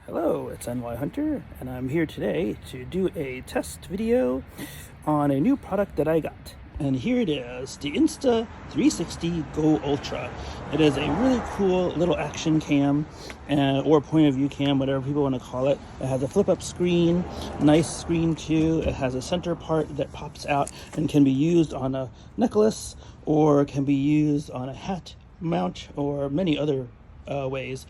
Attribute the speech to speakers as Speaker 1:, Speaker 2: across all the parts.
Speaker 1: Hello, it's NY Hunter, and I'm here today to do a test video on a new product that I got. And here it is, the Insta360 Go Ultra. It is a really cool little action cam, or point of view cam, whatever people want to call it. It has a flip up screen, nice screen too. It has a center part that pops out and can be used on a necklace, or can be used on a hat mount, or many other ways.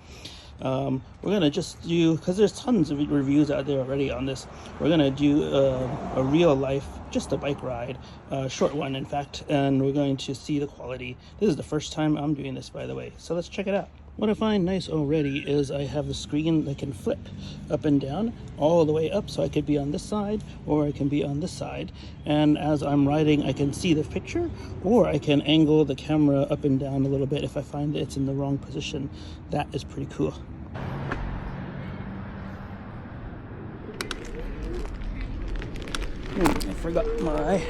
Speaker 1: We're gonna just do, because there's tons of reviews out there already on this, we're gonna do a real life, just a bike ride, a short one in fact, and we're going to see the quality. This is the first time I'm doing this, by the way, so let's check it out. What I find nice already is I have the screen that can flip up and down all the way up, so I could be on this side or I can be on this side, and as I'm riding I can see the picture, or I can angle the camera up and down a little bit if I find that it's in the wrong position. That is pretty cool. I forgot my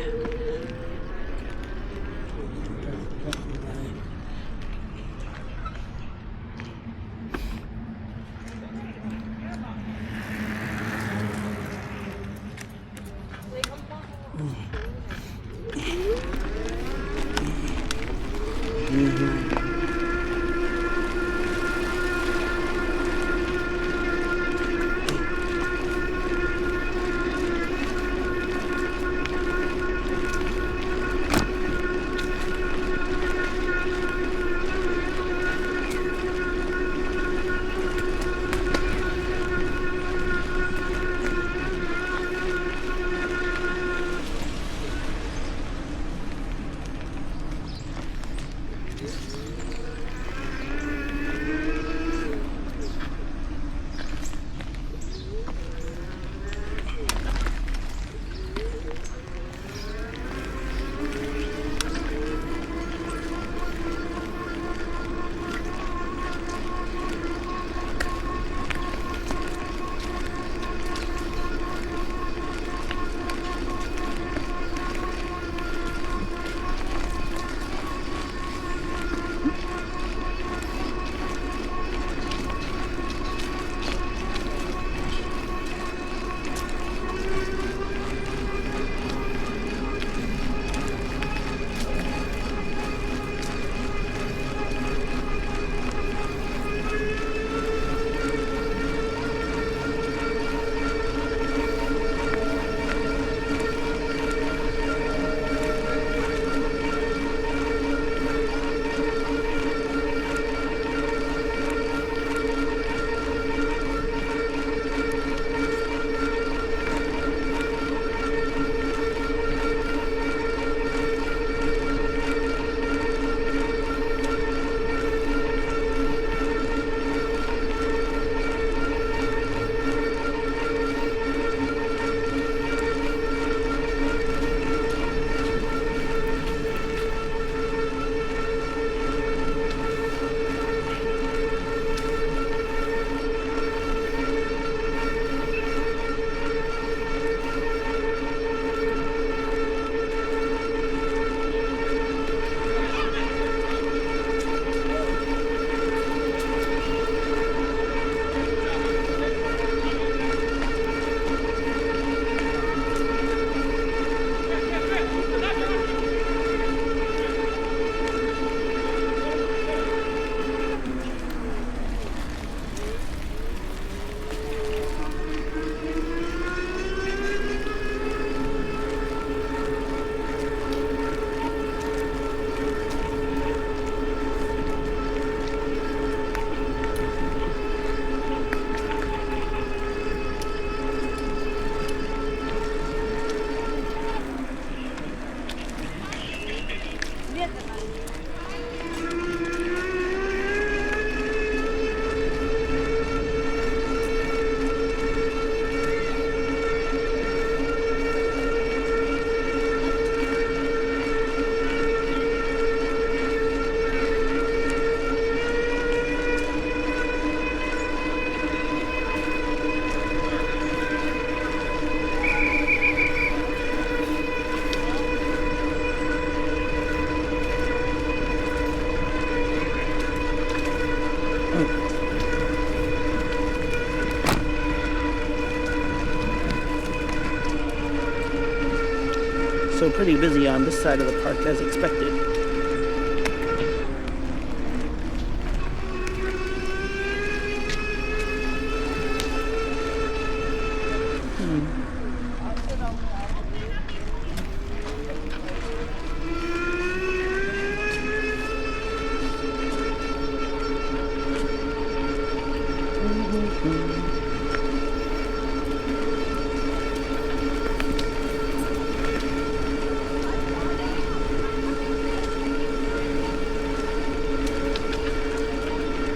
Speaker 1: also pretty busy on this side of the park as expected.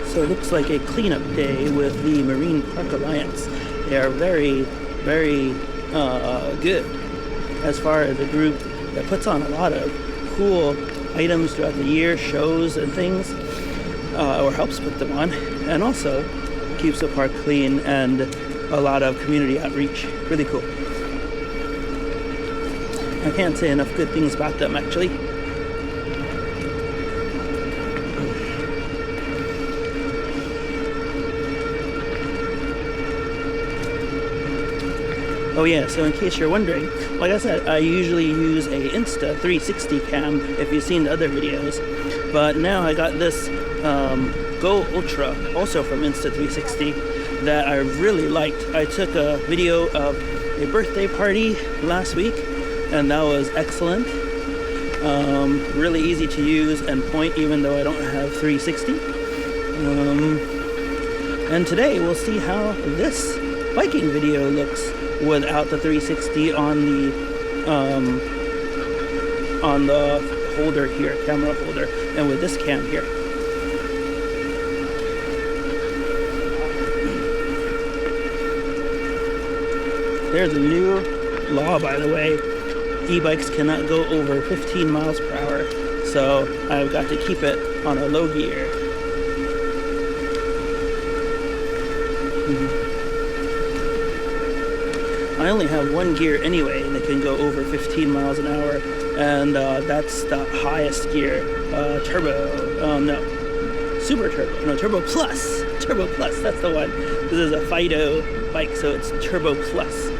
Speaker 1: So it looks like a cleanup day with the Marine Park Alliance. They are very, very good as far as a group that puts on a lot of cool items throughout the year, shows and things, or helps put them on, and also keeps the park clean and a lot of community outreach. Really cool. I can't say enough good things about them, actually. Oh yeah, so in case you're wondering, like I said, I usually use a Insta360 cam if you've seen the other videos, but now I got this Go Ultra, also from Insta360, that I really liked. I took a video of a birthday party last week, and that was excellent. Really easy to use and point, even though I don't have 360. And today we'll see how this biking video looks without the 360 on the holder here, camera holder, and with this cam here. There's a new law, by the way. E-bikes cannot go over 15 miles per hour, so I've got to keep it on a low gear. I only have one gear anyway that can go over 15 miles an hour, and that's the highest gear, Super Turbo, no, Turbo Plus, that's the one. This is a Fiido bike, so it's Turbo Plus.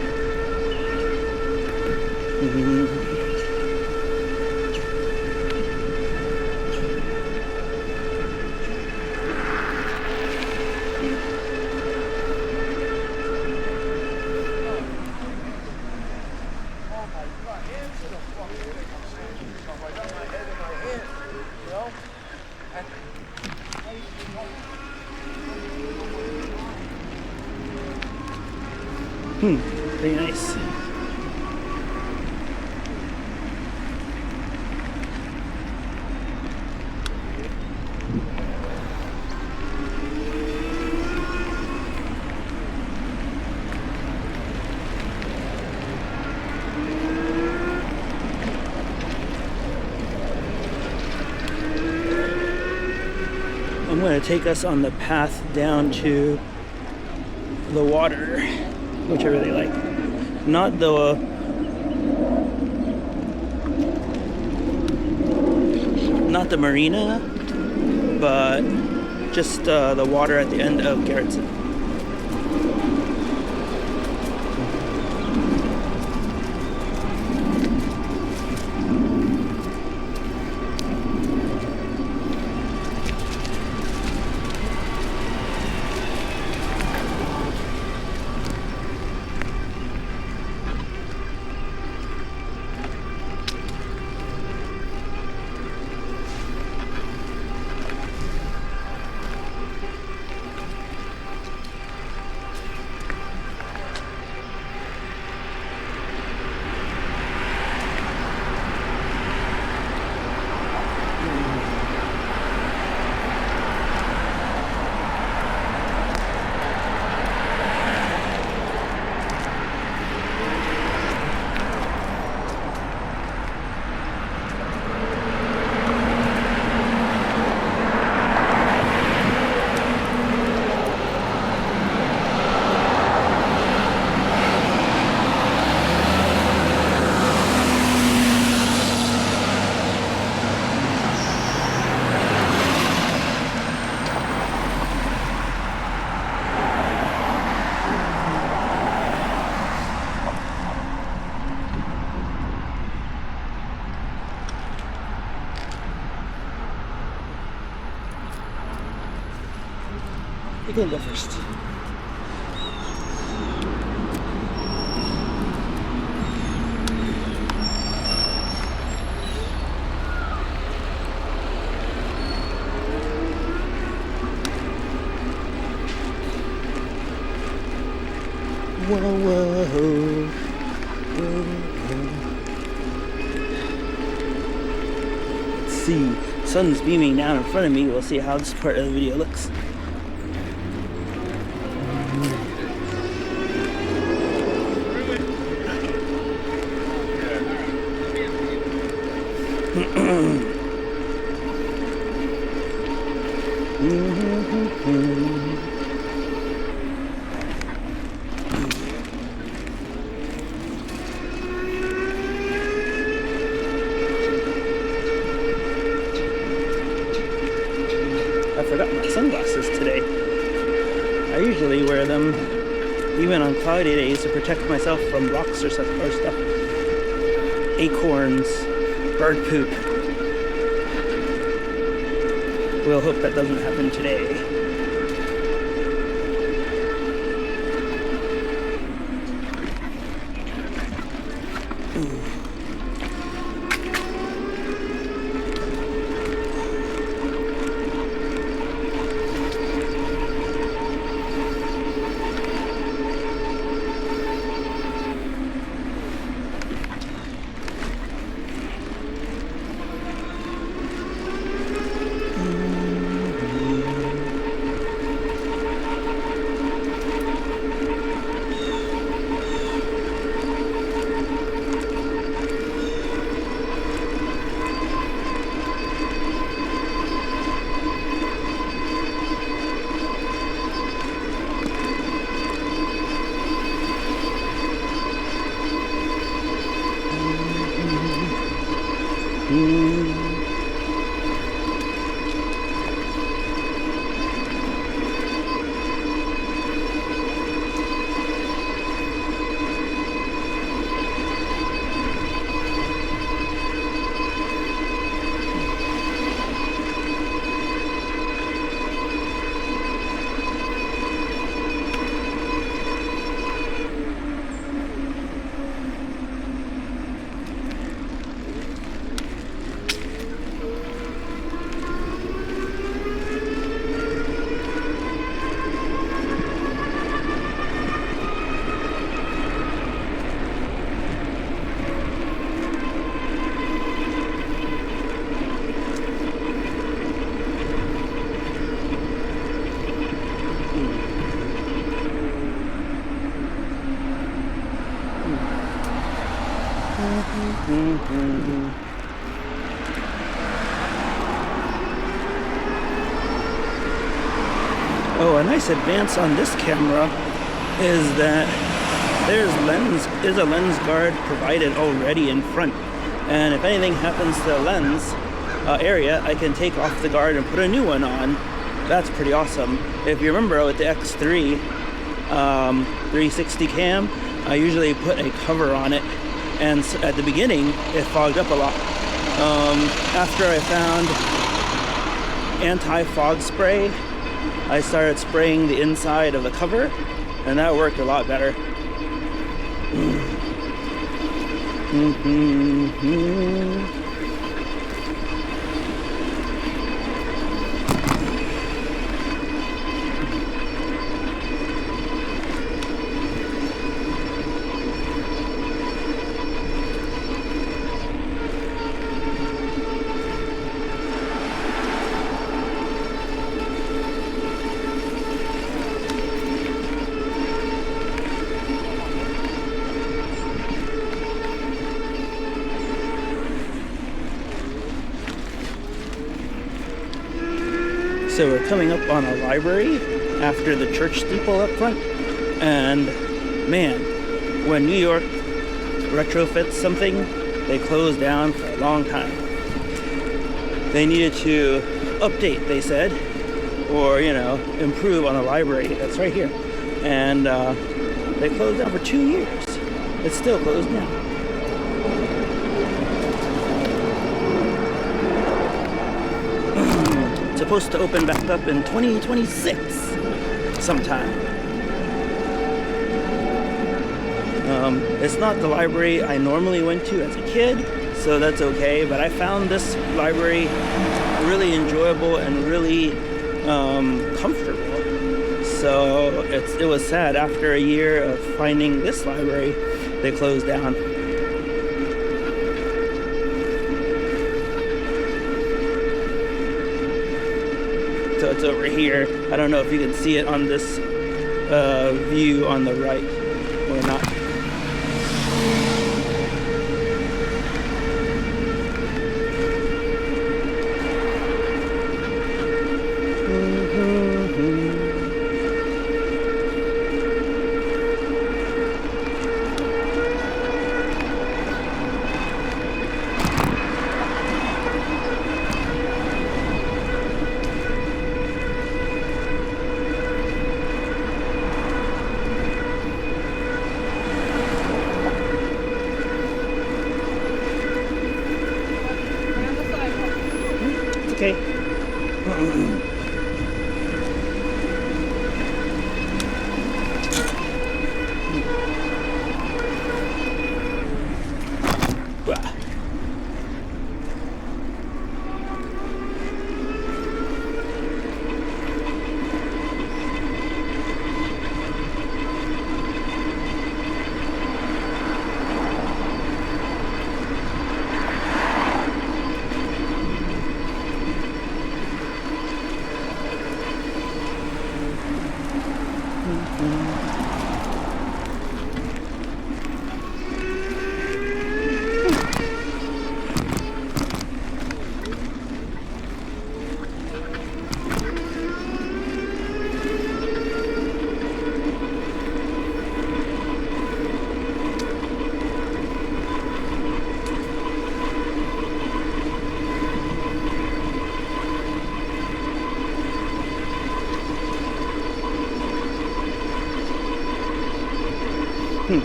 Speaker 1: Very nice. I'm going to take us on the path down to the water, which I really like. Not the marina, but just the water at the end of Garrettson. gonna go first. Whoa, whoa, whoa. Let's see. Sun's beaming down in front of me. We'll see how this part of the video looks. I forgot my sunglasses today. I usually wear them even on cloudy days to protect myself from rocks or stuff. Acorns, bird poop. We'll hope that doesn't happen today. Oh, a nice advance on this camera is that there's a lens guard provided already in front, and if anything happens to the lens area, I can take off the guard and put a new one on. That's pretty awesome. If you remember with the X3 360 cam, I usually put a cover on it, and at the beginning it fogged up a lot. After I found anti-fog spray, I started spraying the inside of the cover, and that worked a lot better. So we're coming up on a library after the church steeple up front, and man, when New York retrofits something, they close down for a long time. They needed to update, they said, or improve on the library that's right here, and they closed down for 2 years. It's still closed now. Supposed to open back up in 2026. sometime. It's not the library I normally went to as a kid, so that's okay, but I found this library really enjoyable and really comfortable. So it was sad after a year of finding this library, they closed down. So it's over here. I don't know if you can see it on this view on the right or not. Okay.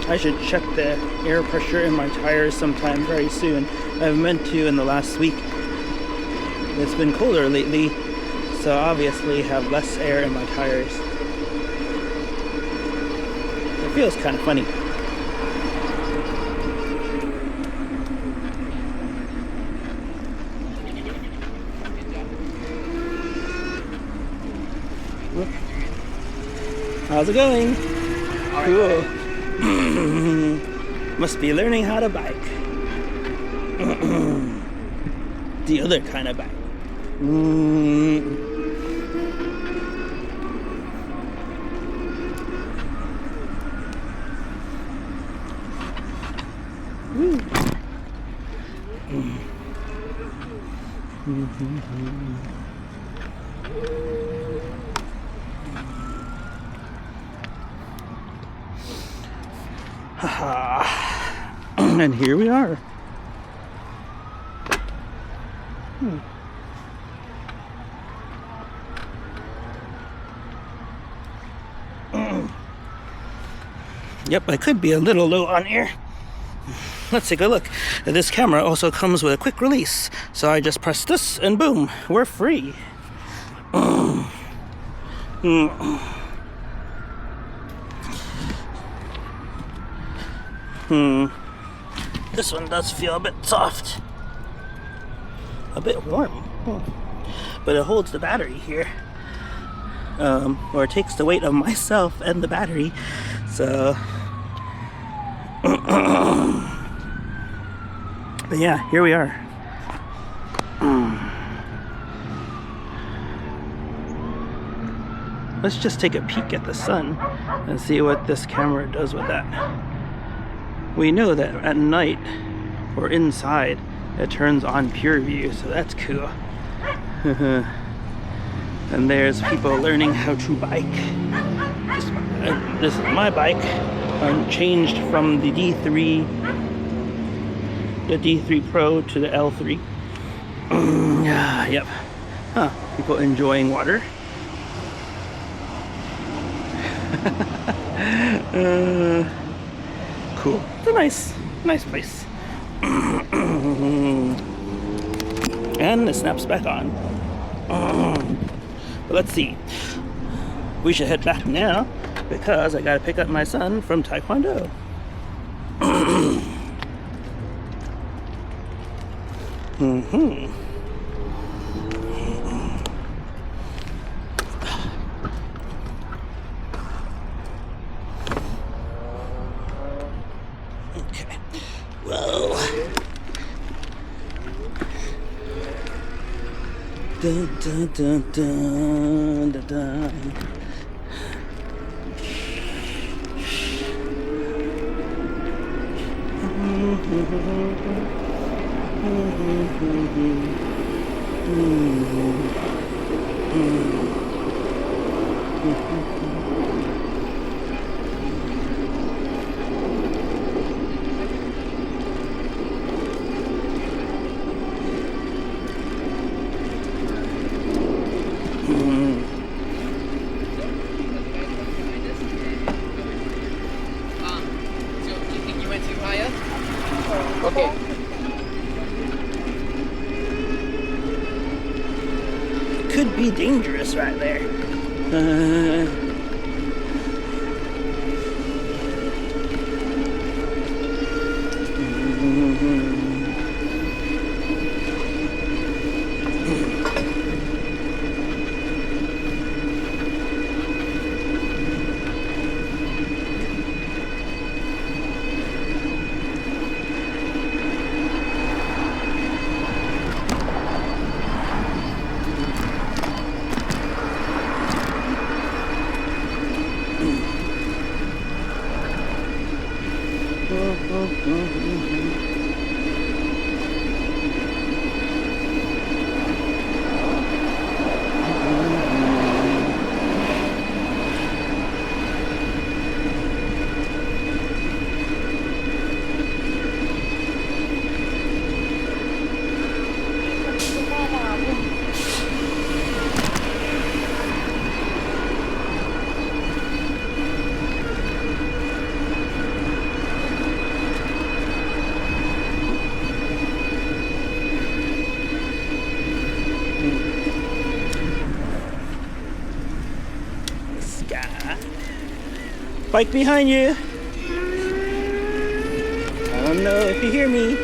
Speaker 1: I should check the air pressure in my tires sometime very soon. I've meant to in the last week. It's been colder lately, so obviously have less air in my tires. It feels kind of funny. How's it going? Cool. Must be learning how to bike. The other kind of bike. And here we are. Yep, I could be a little low on air. Let's take a look. This camera also comes with a quick release, so I just press this and boom, we're free. This one does feel a bit soft, a bit warm, but it holds the battery here, or it takes the weight of myself and the battery, so but yeah, here we are. Let's just take a peek at the sun and see what this camera does with that. We know that at night or inside it turns on pure view, so that's cool. And there's people learning how to bike. This is my bike. Changed from the D3 Pro to the L3. Yep. People enjoying water. Cool. It's a nice place. And it snaps back on. But let's see. we should head back now because I gotta pick up my son from Taekwondo. Okay, well, dun dun dun dun dun dun.
Speaker 2: Okay.
Speaker 1: Could be dangerous right there. Bike behind you. I don't know if you hear me.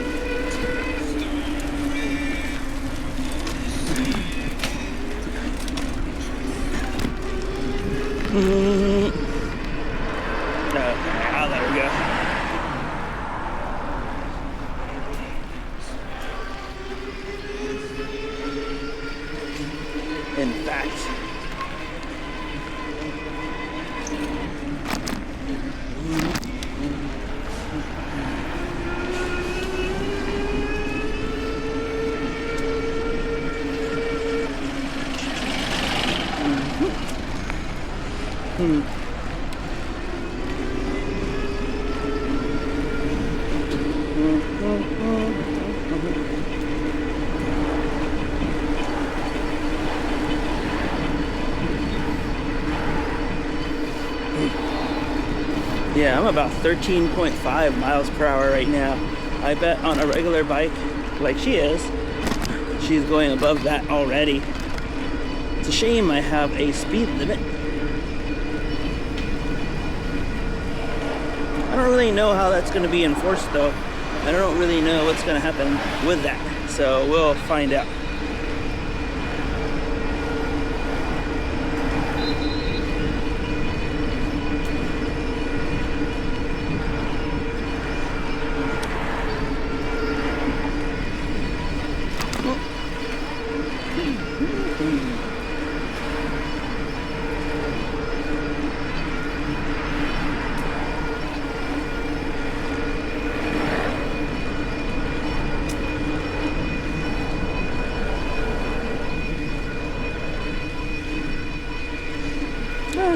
Speaker 1: Okay, I'll let her go. In fact, yeah, I'm about 13.5 miles per hour right now. I bet on a regular bike, like she is, she's going above that already. It's a shame I have a speed limit. I don't really know how that's going to be enforced though. I don't really know what's going to happen with that. So we'll find out.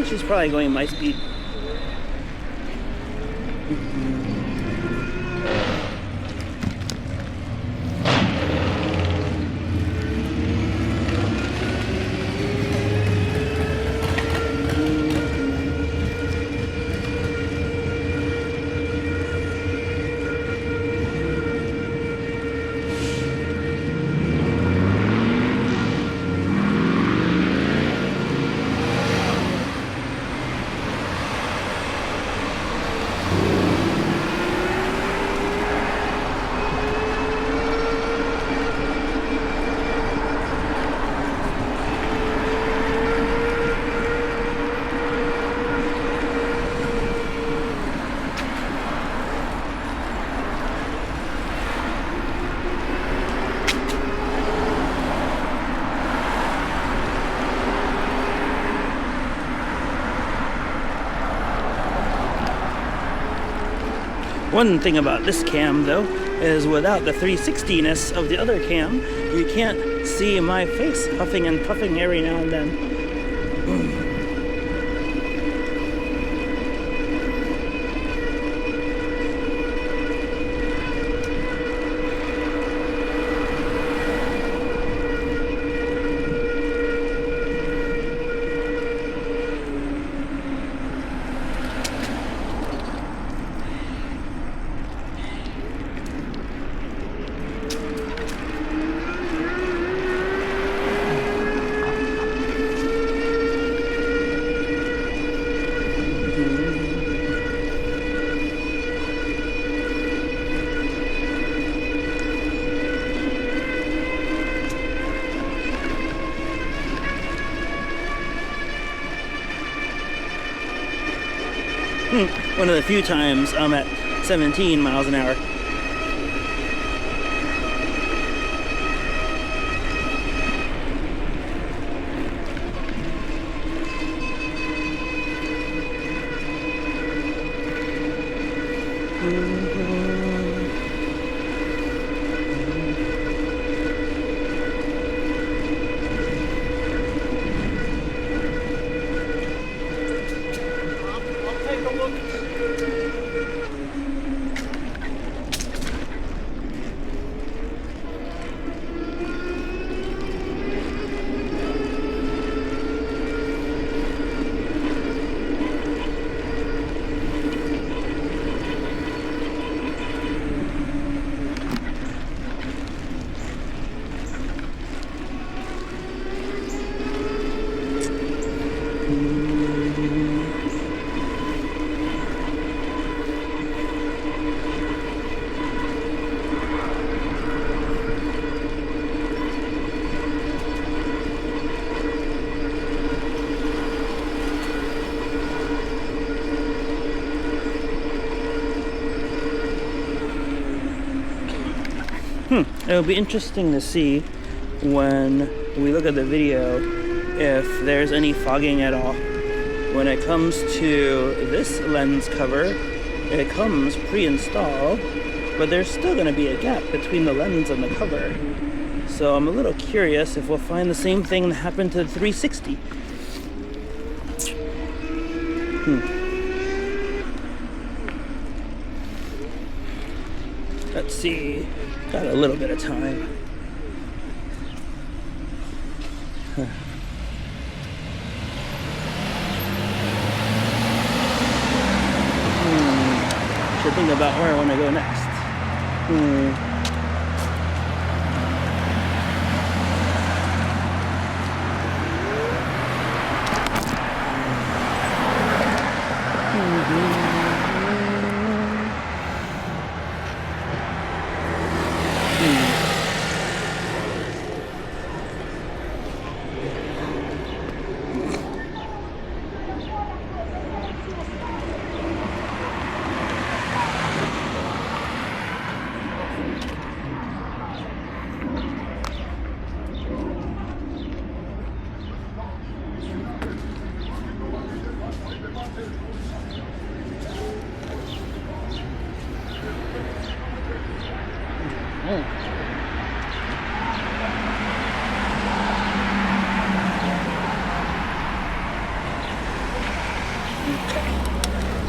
Speaker 1: She's probably going my speed. One thing about this cam though is without the 360-ness of the other cam, you can't see my face huffing and puffing every now and then. One of the few times I'm at 17 miles an hour. It'll be interesting to see when we look at the video if there's any fogging at all. When it comes to this lens cover, it comes pre-installed, but there's still going to be a gap between the lens and the cover. So I'm a little curious if we'll find the same thing that happened to the 360. Let's see. Got a little bit of time. Should think about where I want to go next.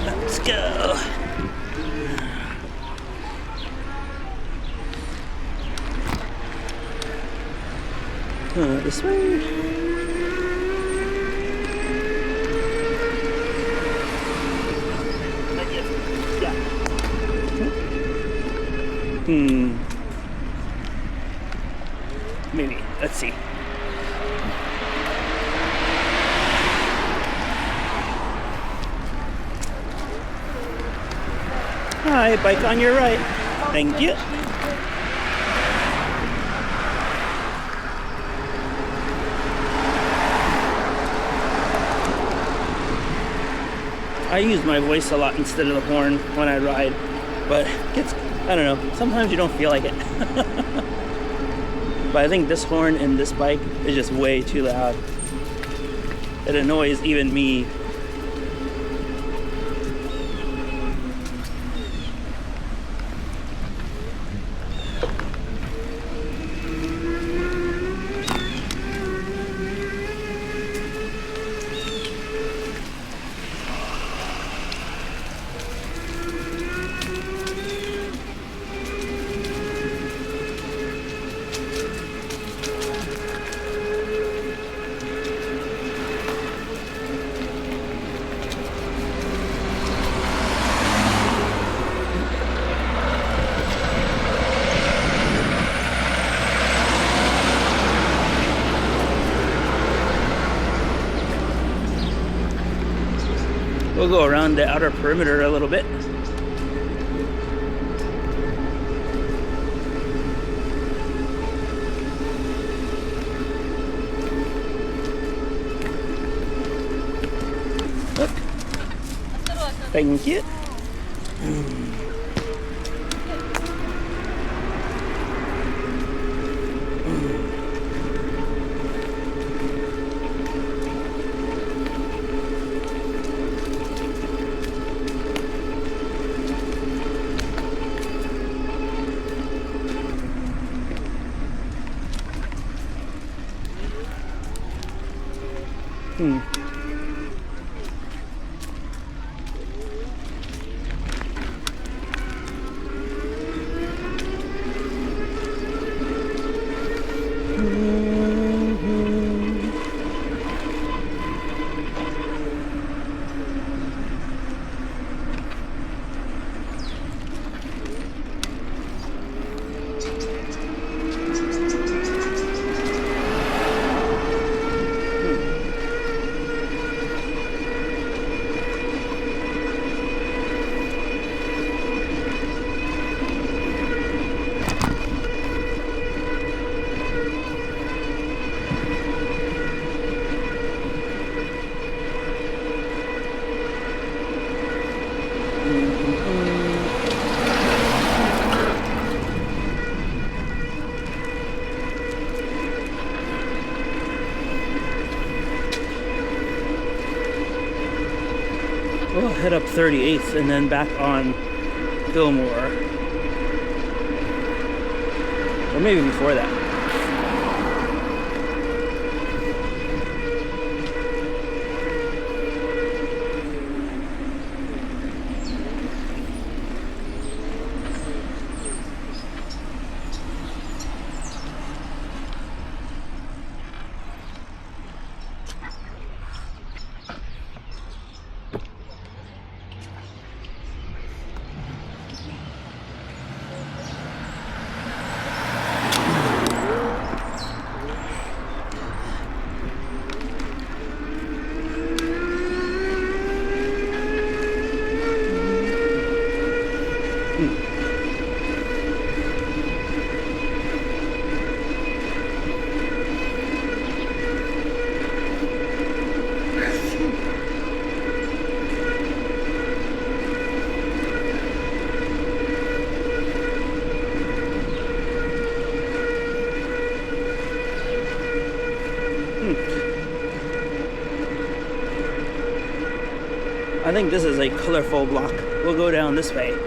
Speaker 1: Let's go. This way. Maybe. Let's see. Hi, bike on your right. Thank you. I use my voice a lot instead of the horn when I ride, but I don't know, sometimes you don't feel like it. But I think this horn in this bike is just way too loud. It annoys even me. We'll go around the outer perimeter a little bit. Look. Thank you. We'll head up 38th and then back on Fillmore. Or maybe before that. I think this is a colorful block. We'll go down this way.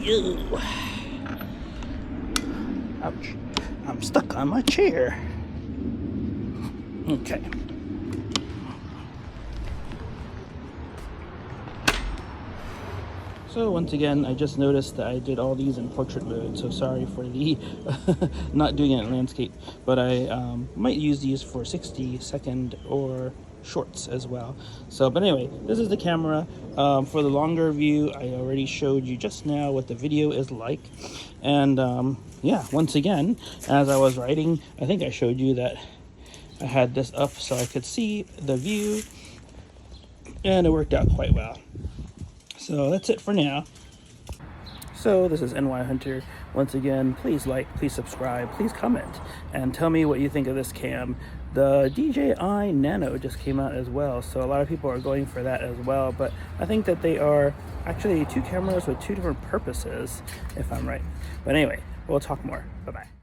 Speaker 1: Ew. Ouch. I'm stuck on my chair. Okay. So once again, I just noticed that I did all these in portrait mode, so sorry for the not doing it in landscape, but I might use these for 60-second or shorts as well. So, but anyway, this is the camera. For the longer view, I already showed you just now what the video is like. And yeah, once again, as I was writing, I think I showed you that I had this up so I could see the view, and it worked out quite well. So that's it for now. So this is NY Hunter. Once again, please like, please subscribe, please comment, and tell me what you think of this cam. The DJI Nano just came out as well, so a lot of people are going for that as well, but I think that they are actually two cameras with two different purposes, if I'm right. But anyway, we'll talk more. Bye-bye.